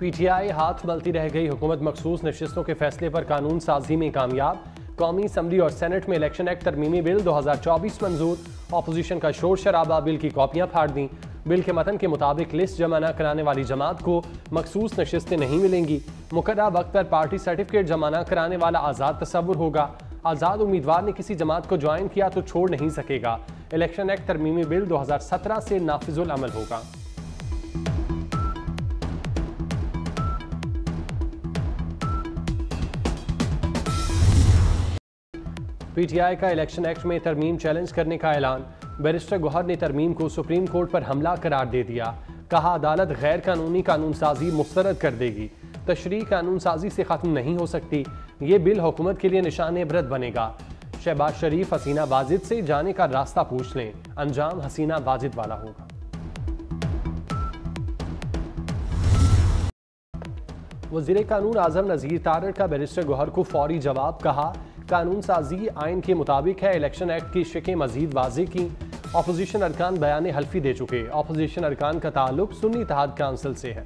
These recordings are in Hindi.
पीटीआई हाथ मलती रह गई। हुकूमत मखसूस नशिस्तों के फैसले पर कानून साजी में कामयाब। कौमी असम्बली और सेनेट में इलेक्शन एक्ट तरमीमी बिल 2024 मंजूर। अपोजिशन का शोर शराबा, बिल की कॉपियां फाड़ दी। बिल के मतन के मुताबिक लिस्ट जमा न कराने वाली जमात को मखसूस नशिस्तें नहीं मिलेंगी। मुकर्रर वक्त पर पार्टी सर्टिफिकेट जमा न कराने वाला आज़ाद तसव्वुर होगा। आज़ाद उम्मीदवार ने किसी जमात को ज्वाइन किया तो छोड़ नहीं सकेगा। इलेक्शन एक्ट तरमीमी बिल 2017 से नाफिजुल अमल होगा। पीटीआई का इलेक्शन एक्ट में तरमीम चैलेंज करने का ऐलान। बैरिस्टर गौहर ने तरमीम को सुप्रीम कोर्ट पर हमला करार दे दिया। कहा, अदालत गैर कानूनी कानून साजी मुस्तरद कर देगी। तशरीह कानून साजी से खत्म नहीं हो सकती। ये बिल हुकूमत के लिए निशान इबरत बनेगा। शहबाज शरीफ हसीना वाजिद से जाने का रास्ता पूछ लें, अंजाम हसीना वाजिद वाला होगा। वज़ीर कानून आज़म नज़ीर तारड़ का बैरिस्टर गौहर को फौरी जवाब। कहा, कानून साजी आइन के मुताबिक है। इलेक्शन एक्ट की शिकें मजीद वाज़ेह की। अपोजिशन अरकान बयान हल्फी दे चुके। अपोजिशन अरकान का ताल्लुक सुन्नी इत्तेहाद काउंसिल से है।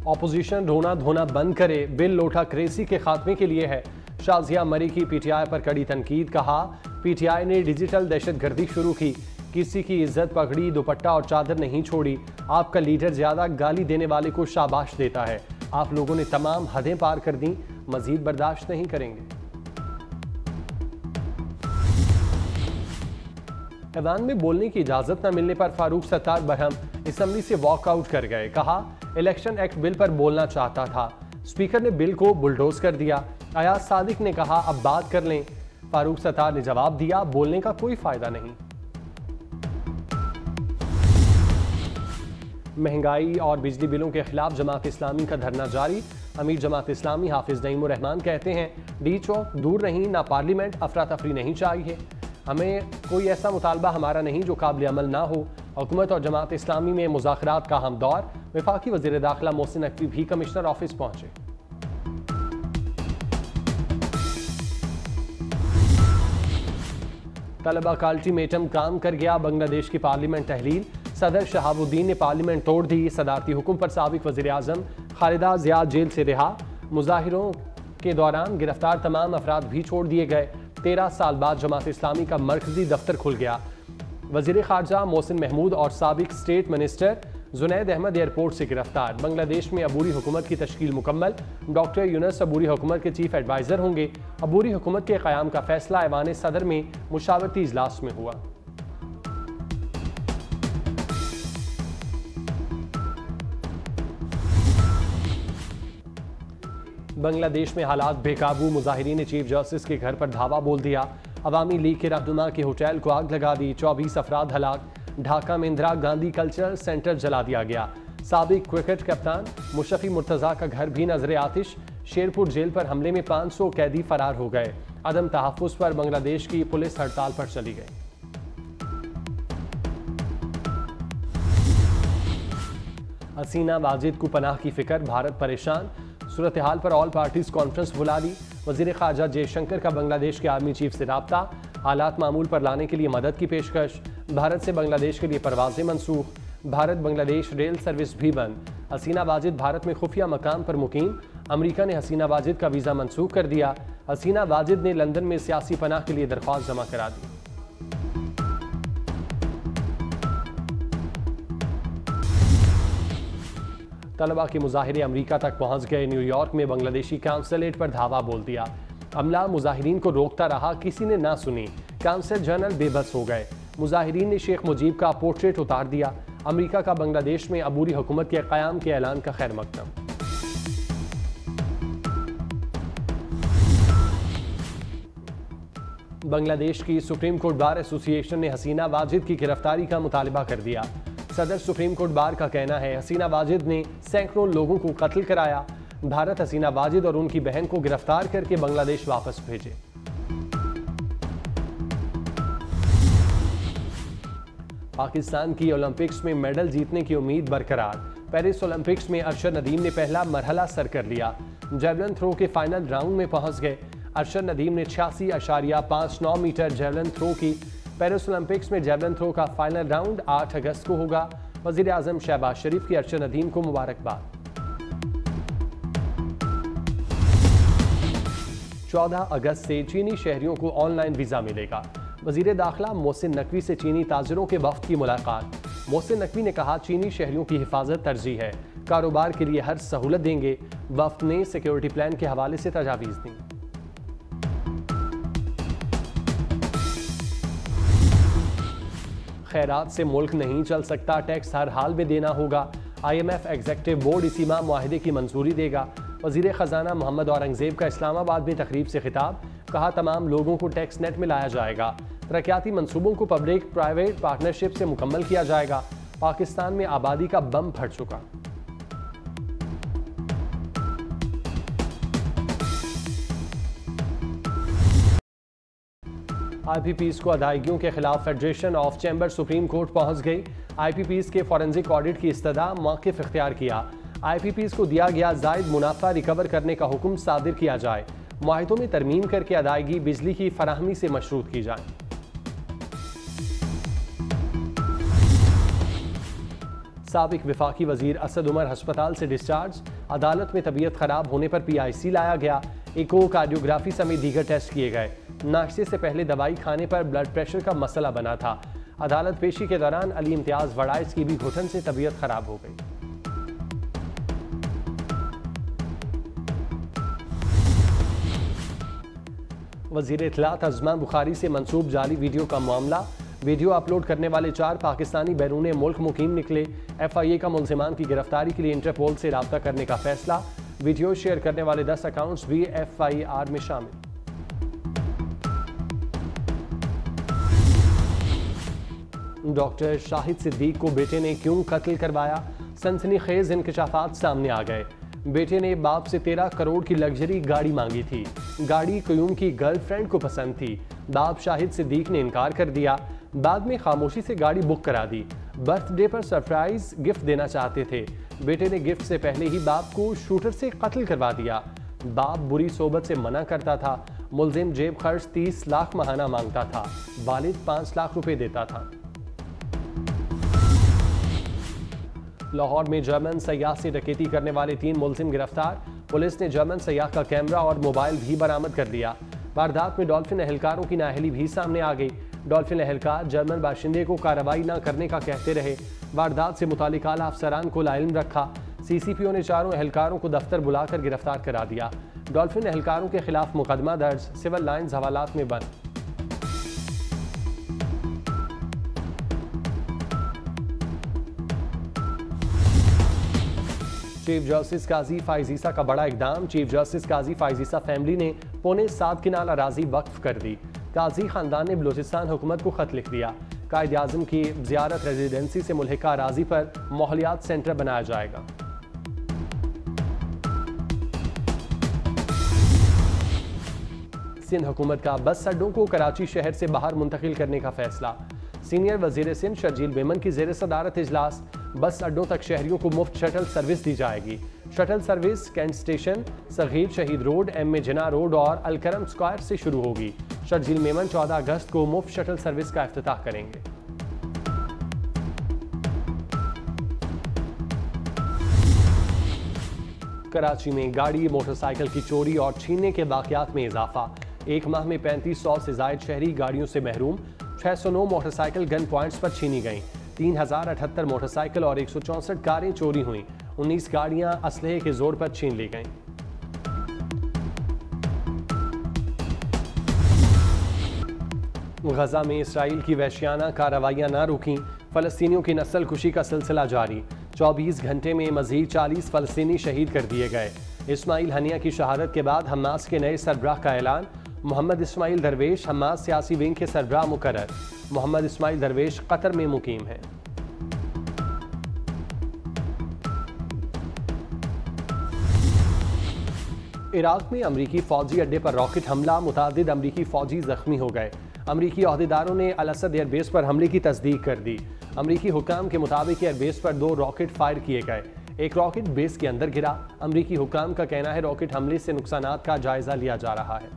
अपोजिशन रोना धोना बंद करे, बिल लोटा क्रेसी के खात्मे के लिए है। शाजिया मरी की पीटीआई पर कड़ी तनकीद। कहा, पीटीआई ने डिजिटल दहशतगर्दी शुरू की। किसी की इज्जत, पगड़ी, दुपट्टा और चादर नहीं छोड़ी। आपका लीडर ज्यादा गाली देने वाले को शाबाश देता है। आप लोगों ने तमाम हदें पार कर दी, मजीद बर्दाश्त नहीं करेंगे। ऐवान में बोलने की इजाजत न मिलने पर फारूक सत्तार बरहम असम्बली से वॉकआउट कर गए। कहा, इलेक्शन एक्ट बिल पर बोलना चाहता था, स्पीकर ने बिल को बुलडोज कर दिया। अयाज सादिक ने कहा, अब बात कर लें। फारूक सत्तार ने जवाब दिया, बोलने का कोई फायदा नहीं। महंगाई और बिजली बिलों के खिलाफ जमात इस्लामी का धरना जारी। अमीर जमात इस्लामी हाफिज नईमुर रहमान कहते हैं, डी चौक दूर नहीं, ना पार्लियामेंट, अफरा तफरी नहीं चाहिए। हमें कोई ऐसा मुतालबा हमारा नहीं जो काबिल अमल ना हो। हुकूमत और जमात इस्लामी में मुज़ाकरात का हम दौर। वफाकी वज़ीर दाखिला मोहसिन नकवी भी कमिश्नर ऑफिस पहुंचे। तलबा का अल्टीमेटम काम कर गया। बांग्लादेश की पार्लियामेंट तहलील। सदर शहाबुद्दीन ने पार्लियामेंट तोड़ दी। सदारती हुक्म पर साबिक वज़ीर आज़म खालिदा ज़िया जेल से रिहा। मुजाहिरों के दौरान गिरफ्तार तमाम अफराद भी छोड़ दिए गए। 13 साल बाद जमात इस्लामी का मरकजी दफ्तर खुल गया। वज़ीर ख़ारजा मोहसिन महमूद और साबिक state minister Junaid Ahmed airport से गिरफ्तार। बांग्लादेश में अबूरी हुकूमत की तश्कील मुकम्मल। डॉक्टर यूनुस अबूरी हुकूमत के चीफ एडवाइज़र होंगे। अबूरी हुकूमत के क़याम का फैसला ऐवान सदर में मुशावरती इजलास में हुआ। बांग्लादेश में हालात बेकाबू। मुजाहिरीन ने चीफ जस्टिस के घर पर धावा बोल दिया। अवामी लीग के रहनुमा के होटल को आग लगा दी। 24 अफराद हलाक। ढाका में इंदिरा गांधी कल्चरल सेंटर जला दिया गया। साबिक क्रिकेट कप्तान मुशफ़ी मुर्तज़ा का घर भी नजर आतिश। शेरपुर जेल पर हमले में 500 कैदी फरार हो गए। अदम तहफ़्फ़ुज़ पर बांग्लादेश की पुलिस हड़ताल पर चली गई। हसीना वाजिद को पनाह की फिक्र, भारत परेशान। सूरत हाल पर ऑल पार्टीज कॉन्फ्रेंस बुला ली। वज़ीर ख़ारजा जयशंकर का बांग्लादेश के आर्मी चीफ से राब्ता। हालात मामूल पर लाने के लिए मदद की पेशकश। भारत से बांग्लादेश के लिए परवाजें मनसूख। भारत बांग्लादेश रेल सर्विस भी बंद। हसीना वाजिद भारत में खुफिया मकाम पर मुकीम। अमरीका ने हसीना वाजिद का वीज़ा मनसूख कर दिया। हसीना वाजिद ने लंदन में सियासी पनाह के लिए दरख्वास्त जमा करा दी। तलबा के मुजाहिरे अमरीका तक पहुंच गए। न्यूयॉर्क में बांग्लादेशी काउंसलेट पर धावा बोल दिया। अमला मुजाहिरीन को रोकता रहा, किसी ने ना सुनी। काउंसल जनरल बेबस हो गए। मुजाहिरीन ने शेख मुजीब का पोर्ट्रेट उतार दिया। अमरीका का बांग्लादेश में अबूरी हुकूमत के क़याम के ऐलान का खैर मकदम। बांग्लादेश की सुप्रीम कोर्ट बार एसोसिएशन ने हसीना वाजिद की गिरफ्तारी का मुतालबा कर दिया। सदर सुप्रीम कोर्ट बार का कहना है, हसीना वाजिद ने सैकड़ों लोगों को कत्ल कराया। भारत हसीना वाजिद और उनकी बहन को गिरफ्तार करके बांग्लादेश वापस भेजे। पाकिस्तान की ओलंपिक्स में मेडल जीतने की उम्मीद बरकरार। पेरिस ओलंपिक्स में अरशद नदीम ने पहला मरहला सर कर लिया। जेवलिन थ्रो के फाइनल राउंड में पहुंच गए। अरशद नदीम ने 86.59 मीटर जेवलिन थ्रो की पेरिस ओलंपिक्स में जेवलिन थ्रो का फाइनल राउंड 8 अगस्त को होगा। वजीर आजम शहबाज शरीफ की अरशद नदीम को मुबारकबाद। 14 अगस्त से चीनी शहरियों को ऑनलाइन वीजा मिलेगा। वजीर दाखिला मोहसिन नकवी से चीनी ताजिरों के वफ्द की मुलाकात। मोहसिन नकवी ने कहा, चीनी शहरियों की हिफाजत तरजीह है, कारोबार के लिए हर सहूलत देंगे। वफ्द ने सिक्योरिटी प्लान के हवाले से तजावीज़ दी। खैरात से मुल्क नहीं चल सकता, टैक्स हर हाल में देना होगा। IMF एग्जीक्यूटिव बोर्ड इसी माह मुआहिदे की मंजूरी देगा। वजीर खजाना मोहम्मद औरंगजेब का इस्लामाबाद में तकरीब से खिताब। कहा, तमाम लोगों को टैक्स नेट में लाया जाएगा। तरक्याती मंसूबों को पब्लिक प्राइवेट पार्टनरशिप से मुकम्मल किया जाएगा। पाकिस्तान में आबादी का बम फट चुका। IPPs को अदायगियों के खिलाफ federation of chamber supreme court पहुंच गई। IPPs के फॉरेंसिक ऑडिट की इस्तदा मौक़िफ़ इख्तियार किया। IPPs को दिया गया जायद मुनाफा रिकवर करने का हुक्म सादिर किया जाए। मुआहिदों में तरमीम करके अदायगी बिजली की फराहमी से मशरूत की जाए। साबिक वफाकी वजीर असद उमर अस्पताल से डिस्चार्ज। अदालत में तबीयत खराब होने पर PIC लाया गया। इको कार्डियोग्राफी समेत दीगर टेस्ट किए गए। नाश्ते से पहले दवाई खाने पर ब्लड प्रेशर का मसला बना था। अदालत पेशी के दौरान अली इम्तियाज वड़ाइस की भी घुटन से तबीयत खराब हो गई। वजीर इत्तलात अज़मा बुखारी से मंसूब जाली वीडियो का मामला। वीडियो अपलोड करने वाले 4 पाकिस्तानी बैरून मुल्क मुकीम निकले। FIA का मुल्ज़िमान की गिरफ्तारी के लिए इंटरपोल से रब्ता करने का फैसला। वीडियो शेयर करने वाले 10 अकाउंट्स भी FIR में शामिल। डॉक्टर शाहिद सिद्दीक को बेटे ने क्यों कत्ल करवाया? सनसनीखेज इंकशाफात सामने आ गए। बेटे ने बाप से 13 करोड़ की लग्जरी गाड़ी मांगी थी। गाड़ी क्यूम की गर्लफ्रेंड को पसंद थी। बाप शाहिद सिद्दीक ने इनकार कर दिया। बाद में खामोशी से गाड़ी बुक करा दी। बर्थडे पर सरप्राइज गिफ्ट देना चाहते थे। बेटे ने गिफ्ट से पहले ही बाप को शूटर से कत्ल करवा दिया। बाप बुरी सोबत से मना करता था। मुल्जिम जेब खर्च 30 लाख माहाना मांगता था। वालिद 5 लाख रुपए देता था। लाहौर में जर्मन सयाह से डकैती करने वाले 3 मुल्जिम गिरफ्तार। पुलिस ने जर्मन सयाह का कैमरा और मोबाइल भी बरामद कर लिया। वारदात में डॉल्फिन एहलकारों की नाअहली भी सामने आ गई। डॉल्फिन एहलकार जर्मन बाशिंदे को कार्रवाई न करने का कहते रहे। वारदात से मुतालिक आला अफसरान को लाइल्म रखा। CCPO ने 4 एहलकारों को दफ्तर बुलाकर गिरफ्तार करा दिया। डॉल्फिन एहलकारों के खिलाफ मुकदमा दर्ज, सिविल लाइन्स हवालात में बंद। चीफ जस्टिस काजी फाइजीसा का बड़ा इकदाम। चीफ जस्टिस काजी फाइजीसा फैमिली ने पौने 7 किनाल अराजी वक्फ कर दी। काजी खानदान ने बलूचिस्तान हुकूमत को खत लिख दिया। कायद आज़म की ज़ियारत रेजिडेंसी से मुल्हिका अराजी पर माहौलियात सेंटर बनाया जाएगा। सिंध हुकूमत का बस अड्डों को कराची शहर से बाहर मुंतकिल करने का फैसला। सीनियर वजीर सिंध शर्जील मेमन की ज़ेर सदारत इजलास। बस अड्डों तक शहरियों को मुफ्त शटल सर्विस दी जाएगी। Shuttle service Cantt station, Sagir Shahid road, M.A. जिना रोड और अलकरम स्क्वायर से शुरू होगी। शर्जील मेमन 14 अगस्त को मुफ्त शटल सर्विस का इफ्तिताह करेंगे। कराची में गाड़ी, मोटरसाइकिल की चोरी और छीनने के वाकयात में इजाफा। एक माह में 3500 से जायद शहरी गाड़ियों से महरूम। 609 मोटरसाइकिल गन पॉइंट्स पर छीनी गईं। 3078 मोटरसाइकिल और 164 कारें चोरी हुईं। 19 गाड़ियां असलहे के जोर पर छीन ली गईं। गजा में इसराइल की वहशियाना कार्रवाइयां न रुकीं। फलस्तीनियों की नस्ल कुशी का सिलसिला जारी। 24 घंटे में मजीद 40 फलस्तीनी शहीद कर दिए गए। इस्माइल हनिया की शहादत के बाद हमास के नए सरबराह का ऐलान। मोहम्मद इस्माइल दरवेश हमास सियासी विंग के सरबराह मुकर्रर। मोहम्मद इस्माइल दरवेश कतर में मुकीम है। इराक में अमरीकी फौजी अड्डे पर रॉकेट हमला। मुतादिद अमरीकी फौजी जख्मी हो गए। अमरीकी ओहदेदारों ने अल असद एयरबेस पर हमले की तस्दीक कर दी। अमरीकी हुकाम के मुताबिक एयरबेस पर 2 रॉकेट फायर किए गए। एक रॉकेट बेस के अंदर गिरा। अमरीकी हुकाम का कहना है रॉकेट हमले से नुकसानात का जायजा लिया जा रहा है।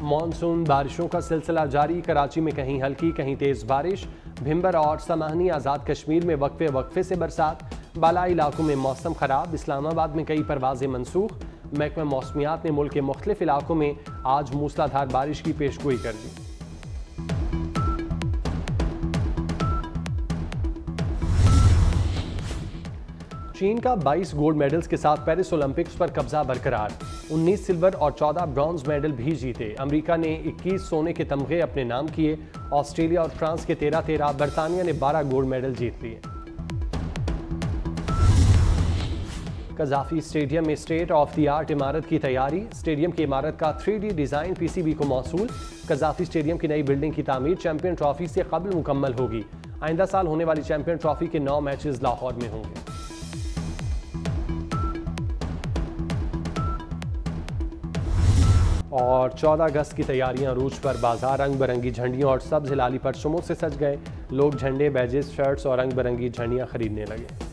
मॉनसून बारिशों का सिलसिला जारी। कराची में कहीं हल्की कहीं तेज बारिश। भिंबर और समाहनी आज़ाद कश्मीर में वक्फे वक्फे से बरसात। बालाई इलाकों में मौसम खराब। इस्लामाबाद में कई परवाजें मनसूख। महकमा मौसमियात ने मुल्क के मुख्तलिफ इलाकों में आज मूसलाधार बारिश की पेशगोई कर दी। चीन का 22 गोल्ड मेडल्स के साथ पेरिस ओलंपिक्स पर कब्जा बरकरार। 19 सिल्वर और 14 ब्रॉन्ज मेडल भी जीते। अमेरिका ने 21 सोने के तमगे अपने नाम किए। ऑस्ट्रेलिया और फ्रांस के 13-13, बरतानिया ने 12 गोल्ड मेडल जीत लिए। कज़ाफी स्टेडियम में स्टेट ऑफ द आर्ट इमारत की तैयारी। स्टेडियम की इमारत का 3D डिज़ाइन PCB को मौसूल। कज़ाफी स्टेडियम की नई बिल्डिंग की तामीर चैंपियन ट्रॉफी से कबल मुकम्मल होगी। आइंदा साल होने वाली चैंपियन ट्रॉफी के 9 मैचेस लाहौर में होंगे। और 14 अगस्त की तैयारियां अरूज पर। बाजार रंग बिरंगी झंडियों और सब्ज हिलाली परचमों से सज गए। लोग झंडे, बैजेस, शर्ट्स और रंग बिरंगी झंडियां खरीदने लगे।